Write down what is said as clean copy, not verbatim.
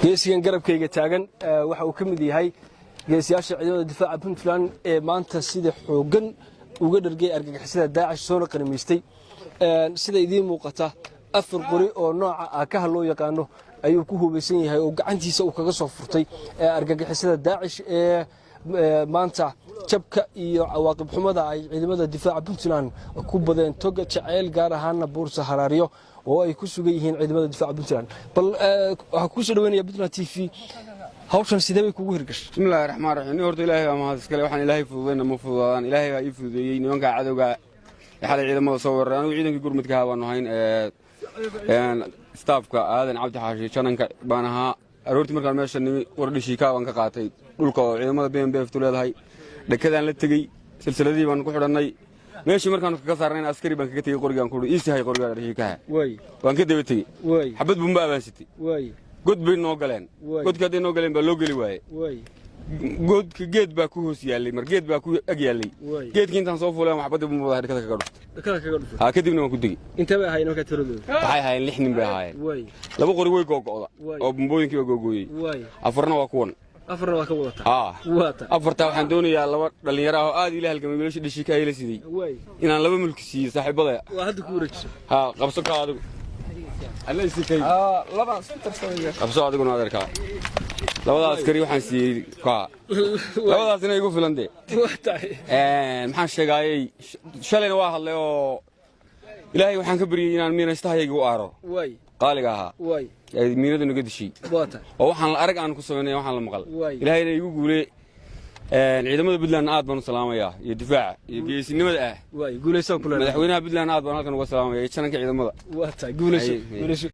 geesigan garabkayga taagan waxa uu ka mid yahay geesiyaasha ciidamada difaaca Puntland ee maanta sida xoogan uga dhargay argagixisada Daesh soo qanimaystay sida idin muuqata afar qori oo nooca ka loo yaqaano ayuu ku hubeysan yahay oo gacantiisa uu kaga soo furtay argagixisada Daesh ee maanta jabka iyo cawaaqib xumada ay ciidamada difaaca Puntland ku badeen toga jacayl gaar ahaan Buursa Haraariyo oo ay ku sugan yihiin ciidamada difaaca Puntland bal waxa ku soo dhaweynaya Puntland TV hawshan sidee bay kugu hirgashay bismillaahir rahmaanir rahiim horta ilaahay waa mahad iskale waxaan ilaahay fududeeyna ma fududaan ilaahay baa ii fududeeyay nimanka cadawga xalay ciidamada soo wareer anigu ciidankii gurmadka waan ahayn staafka aadan cabdi xaashi jananka baan ahaa aroortii markaan meesha nimi wardhishi ka waan ka qaatay dhulka oo ciidamada BMBF tu leedahay dhakadaan la tagay silsiladii baan ku xidhanay meeshii markaan ka saarnay askari baan kaga tagay qorigaan ku iisahay qorigaan dhishikaha waan ka daba tagay xabad bumba baan sitay god bay noo galeen godka hadday noo galeen baa loo geli waaye godka geed baa ku hoos yaalay mar geed baa ku ag yaalay geedkii intaan soo fuuleen waxbada bumba dhakada kaga dhuftay kadibna waan ku degi inta bay ahaayeen markaa tiradooda waxay ahaayeen 6 nin bay ahaayeen laba qori way go'go'da oo bumbooyinkii waa go'gooyay afarna waa kuwan afarna waa ka wadata afarta waxaan doonayaa laba dhalinyaro ah oo aad ilaahay halgamay wiilasha dhishika ay la siday inaan laba mulki siiyo saaxiibada waa hadda ku wareejiso qabso ka adigu alla isikay laba center sawiga qabso adiguna adeerka labada askari waxaan siiyay ka labadaas inay igu filan de maxaan sheegayay shalayna waa hadlay oo ilaahay waxaan ka bariyay inaan miinaystahayaga u aaro qaaliga ahaa miinada naga dishay oo waxaan la arag aan ku sameynay waxaan la maqal ilaahayna igu guulay ciidamada Puntland aad baan u salaamayaa iyo difaaca iyo geesinimada guulaysan kula madaxweynaha Puntland aad baan halkan uga salaamayaa jananka ciidamada guulaysan